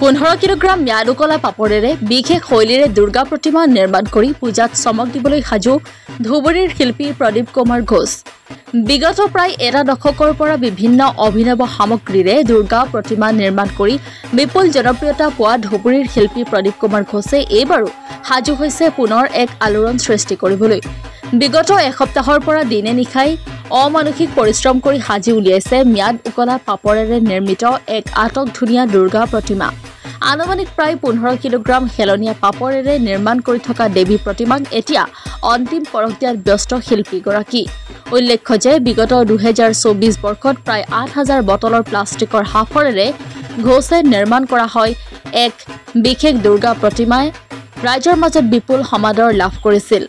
15 kilogram ম্যাদুকলা পাপৰেৰে বিশেষ শৈলীৰে দুৰ্গা প্ৰতিমা নিৰ্মাণ কৰি পূজাত চমক দিবলৈ সাজু ধুবুৰীৰ শিল্পী প্ৰদীপ কুমাৰ ঘোষ। বিগত প্ৰায় এটা দশকৰ পৰা বিভিন্ন অভিনৱ সামগ্ৰীৰে দুৰ্গা প্ৰতিমা নিৰ্মাণ কৰি বিপুল জনপ্ৰিয়তা পোৱা ধুবুৰীৰ শিল্পী প্ৰদীপ কুমাৰ ঘোষে এইবাৰো সাজু হৈছে পুনৰ এক আলোড়ন সৃষ্টি কৰিবলৈ। বিগত এসপ্তাহৰ পৰা দিনে নিশাই অমানসিক পৰিশ্ৰম কৰি সাজি উলিয়াইছে ম্যাদ উকলা পাপৰেৰে নিৰ্মিত এক আটক ধুনীয়া দুৰ্গা প্ৰতিমা। আনুমানিক প্ৰায় 15 কিলোগ্ৰাম হেলনীয়া পাপৰেৰে নিৰ্মাণ কৰি থকা দেৱী প্ৰতিমাক এতিয়া অন্তিম পৰখ দিয়াত ব্যস্ত শিল্পীগৰাকী। উল্লেখ্য যে বিগত 2024 বৰ্ষত প্ৰায় 8,000 বটলৰ প্লাষ্টিকৰ সাফৰেৰে ঘোষে নিৰ্মাণ কৰা হয় এক বিশেষ দুৰ্গা প্ৰতিমাই ৰাইজৰ মাজত বিপুল সমাদৰ লাভ কৰিছিল।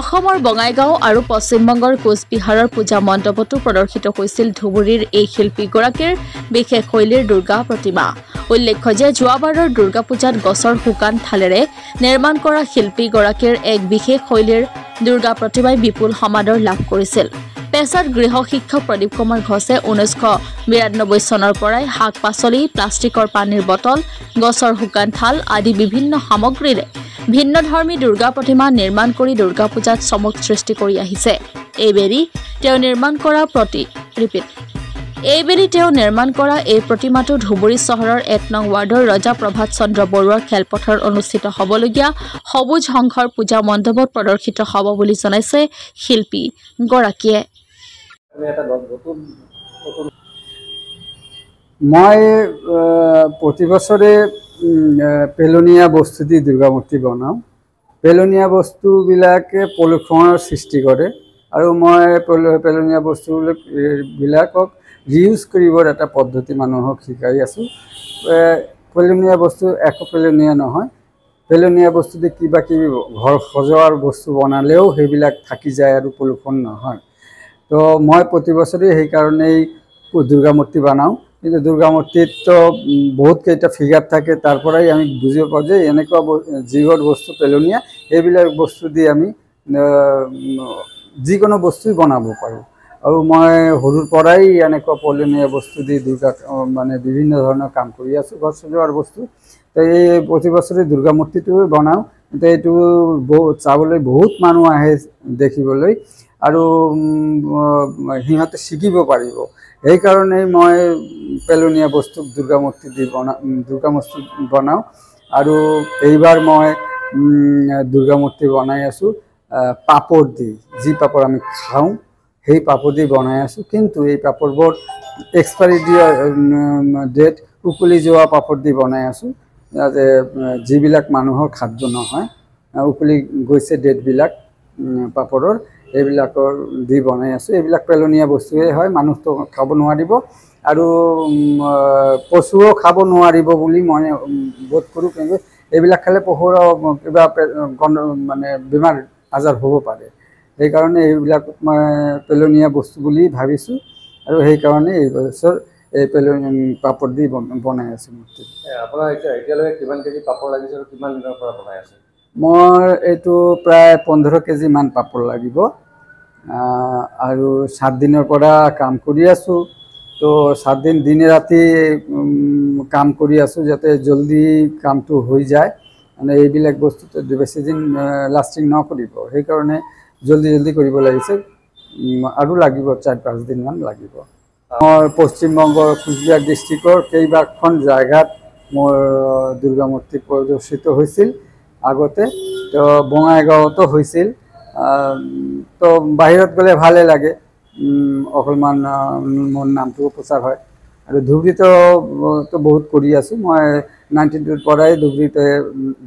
অসমৰ বঙাইগাঁও আৰু পশ্চিমবংগৰ কোচবিহাৰৰ পূজা মণ্ডপতো প্ৰদৰ্শিত হৈছিল ধুবুৰীৰ এই শিল্পীগৰাকীৰ বিশেষ শৈলীৰ দুৰ্গা প্ৰতিমা। উল্লেখ্য যে যোৱাবাৰৰ দুৰ্গা পূজাত গছৰ শুকান থালেৰে নিৰ্মাণ কৰা শিল্পীগৰাকীৰ এক বিশেষ শৈলীৰ দুৰ্গা প্ৰতিমাই বিপুল সমাদৰ লাভ কৰিছিল। পেছাত গৃহ শিক্ষক প্ৰদীপ কুমাৰ ঘোষে 1992 চনৰ পৰাই শাক পাচলি, প্লাষ্টিকৰ পানীৰ বটল, গছৰ শুকান থাল আদি বিভিন্ন সামগ্ৰীৰে ভিন্নধৰ্মী দুৰ্গা প্ৰতিমা নিৰ্মাণ কৰি দুৰ্গা পূজাত চমক সৃষ্টি কৰি আহিছে। এইবেলি তেওঁ নিৰ্মাণ কৰা এই প্ৰতিমাটো ধুবুৰী চহৰৰ 1 নং ৱাৰ্ডৰ ৰজা প্ৰভাত চন্দ্ৰ বৰুৱাৰ খেলপথাৰত অনুষ্ঠিত হ'বলগীয়া সবুজ সংঘৰ পূজা মণ্ডপত প্ৰদৰ্শিত হ'ব বুলি জনাইছে শিল্পীগৰাকীয়ে। মই প্ৰতি বছৰে পেলনীয়া বস্তু দি দুৰ্গা মূৰ্তি বনাওঁ। পেলনীয়া বস্তুবিলাকে পলুখনৰ সৃষ্টি কৰে আৰু মই পেলনীয়া বস্তুবিলাকক ৰিউজ কৰিবৰ এটা পদ্ধতি মানুহক শিকাই আছোঁ। পেলনীয়া বস্তু একো পেলনীয়া নহয়। পেলনীয়া বস্তু দি কিবা কিবি ঘৰ সজোৱাৰ বস্তু বনালেও সেইবিলাক থাকি যায় আৰু পলুখন নহয়। তো মই প্ৰতি বছৰে সেইকাৰণেই দুৰ্গা মূৰ্তি বনাওঁ। কিন্তু দুৰ্গা মূৰ্তিততো বহুত কেইটা ফিগাৰ থাকে, তাৰ পৰাই আমি বুজিব পাৰোঁ যে এনেকুৱা যিবোৰ বস্তু পেলনীয়া সেইবিলাক বস্তু দি আমি যিকোনো বস্তুই বনাব পাৰোঁ। আৰু মই সৰুৰ পৰাই এনেকুৱা পেলনীয়া বস্তু দি দুৰ্গা মানে বিভিন্ন ধৰণৰ কাম কৰি আছোঁ ঘৰ সজোৱাৰ বস্তু। তো এই প্ৰতি বছৰে দুৰ্গা মূৰ্তিটোৱে বনাওঁ। কিন্তু এইটো চাবলৈ বহুত মানুহ আহে দেখিবলৈ আৰু সিহঁতে শিকিব পাৰিব। সেইকাৰণেই মই পেলনীয়া বস্তুক দুৰ্গা মূৰ্তি বনাওঁ। আৰু এইবাৰ মই দুৰ্গা মূৰ্তি বনাই আছোঁ পাপৰ দি, যি পাপৰ আমি খাওঁ সেই পাপৰ দি বনাই আছোঁ। কিন্তু এই পাপৰবোৰ এক্সপাইৰি ডেট উকলি যোৱা পাপৰ দি বনাই আছোঁ, যাতে যিবিলাক মানুহৰ খাদ্য নহয়, উকলি গৈছে ডেটবিলাক পাপৰৰ, এইবিলাকৰ দি বনাই আছোঁ। এইবিলাক পেলনীয়া বস্তুৱে হয়, মানুহটো খাব নোৱাৰিব আৰু পশুও খাব নোৱাৰিব বুলি মই বোধ কৰোঁ। কিন্তু এইবিলাক খালে পশুৰ কিবা মানে বেমাৰ আজাৰ হ'ব পাৰে। সেইকাৰণে এইবিলাক মই পেলনীয়া বস্তু বুলি ভাবিছোঁ আৰু সেইকাৰণে এই বছৰ এই পাপৰ দি বনাই আছোঁ মূৰ্তি। আপোনাৰ এতিয়ালৈকে কিমান কেজি পাপৰ লাগিছে আৰু কিমান দিনৰ পৰা বনাই আছে? মোৰ এইটো প্ৰায় 15 কেজিমান পাপৰ লাগিব আৰু 7 দিনৰ পৰা কাম কৰি আছোঁ। তো 7 দিন দিনে ৰাতি কাম কৰি আছোঁ যাতে জলদি কামটো হৈ যায়। মানে এইবিলাক বস্তুটো বেছি দিন লাষ্টিং নকৰিব, সেইকাৰণে জলদি কৰিব লাগিছে আৰু লাগিব 4-5 দিনমান লাগিব। মোৰ পশ্চিমবংগৰ কোচবিহাৰ ডিষ্ট্ৰিক্টৰ কেইবাখন জায়গাত মোৰ দুৰ্গা মূৰ্তি প্ৰদৰ্শিত হৈছিল আগতে। তো বঙাইগাঁৱতো হৈছিল। তো বাহিৰত গ'লে ভালে লাগে, অকণমান মোৰ নামটোও প্ৰচাৰ হয়। আৰু ধুবুৰীতো বহুত কৰি আছোঁ মই। 92ৰ পৰাই ধুবুৰীতে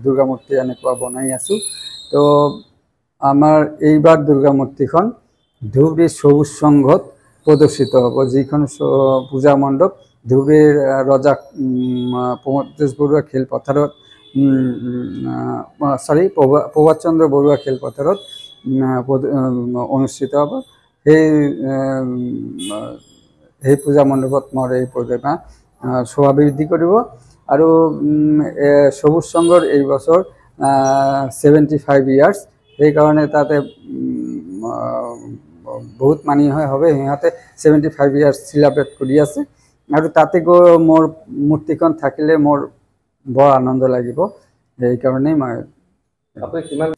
দুৰ্গা মূৰ্তি এনেকুৱা বনাই আছোঁ। তো আমাৰ এইবাৰ দুৰ্গা মূৰ্তিখন ধুবুৰী সবুজ সংঘত প্ৰদৰ্শিত হ'ব, যিখন পূজা মণ্ডপ ধুবুৰীৰ ৰজা প্ৰমোদ বৰুৱা খেলপথাৰত প্ৰভাত চন্দ্ৰ বৰুৱা খেলপথাৰত অনুষ্ঠিত হ'ব। সেই পূজা মণ্ডপত মোৰ এই প্ৰতিমা শোভা বৃদ্ধি কৰিব। আৰু সবুজ সংঘৰ এই বছৰ 75 ইয়াৰ্ছ, সেইকাৰণে তাতে বহুত মানুহে হবে, সিহঁতে 75 ইয়াৰ্ছ চেলিব্ৰেট কৰি আছে। আৰু তাতে গৈ মোৰ মূৰ্তিখন থাকিলে মোৰ বৰ আনন্দ লাগিব। সেইকাৰণেই আপুনি কিমান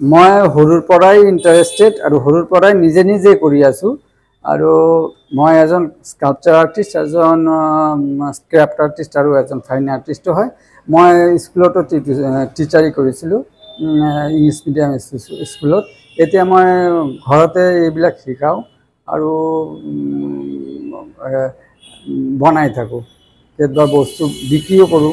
মই সৰুৰ পৰাই ইণ্টাৰেষ্টেড আৰু সৰুৰ পৰাই নিজে নিজে কৰি আছোঁ। আৰু মই এজন স্কাল্পচাৰ আৰ্টিষ্ট, এজন স্ক্ৰেপ্ট আৰ্টিষ্ট আৰু এজন ফাইন আৰ্টিষ্টো হয়। মই স্কুলতো টিচাৰি কৰিছিলোঁ, ইংলিছ মিডিয়াম স্কুলত। এতিয়া মই ঘৰতে এইবিলাক শিকাওঁ আৰু বনাই থাকোঁ, কেতিয়াবা বস্তু বিক্ৰীও কৰোঁ।